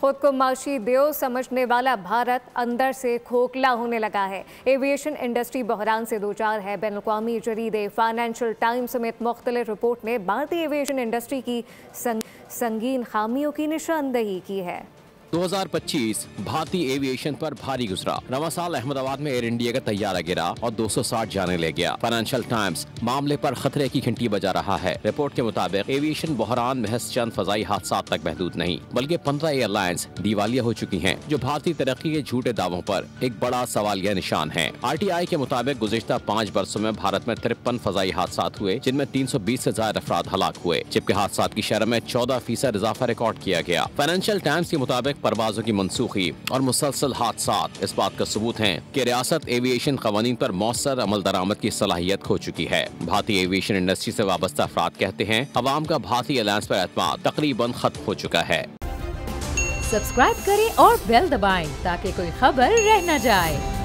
खुद को माशी देव समझने वाला भारत अंदर से खोखला होने लगा है। एविएशन इंडस्ट्री बहरान से दो चार है। बैनुल-अक़वामी जरीदे फाइनेंशियल टाइम्स समेत मुख्तलिफ रिपोर्ट ने भारतीय एविएशन इंडस्ट्री की संगीन खामियों की निशानदही की है। 2025 भारतीय एविएशन पर भारी गुजरा। रवां साल अहमदाबाद में एयर इंडिया का तैयारा गिरा और 260 जाने ले गया। फाइनेंशियल टाइम्स मामले पर खतरे की घंटी बजा रहा है। रिपोर्ट के मुताबिक एविएशन बहरान महज चंद फजाई हादसा तक महदूद नहीं, बल्कि 15 एयरलाइंस दिवालिया हो चुकी हैं, जो भारतीय तरक्की के झूठे दावों पर एक बड़ा सवालिया निशान है। RTI के मुताबिक गुज़िश्ता 5 बरसों में भारत में 53 फजाई हादसा हुए, जिनमें 320 से ज्यादा अफराद हलाक हुए, जबकि हादसा की शरह में 14% इजाफा रिकॉर्ड किया गया। फाइनेंशियल टाइम्स के मुताबिक परवाजों की मनसूखी और मुसलसल हादसात इस बात का सबूत हैं कि रियासत एविएशन कवानीन पर मौसर अमल दरामद की सलाहियत खो चुकी है। भारतीय एविएशन इंडस्ट्री से वाबस्ता अफराद कहते हैं अवाम का भारतीय एयरलाइंस पर एतमाद तकरीबन खत्म हो चुका है। सब्सक्राइब करें और बेल दबाएं ताकि कोई खबर रह न जाए।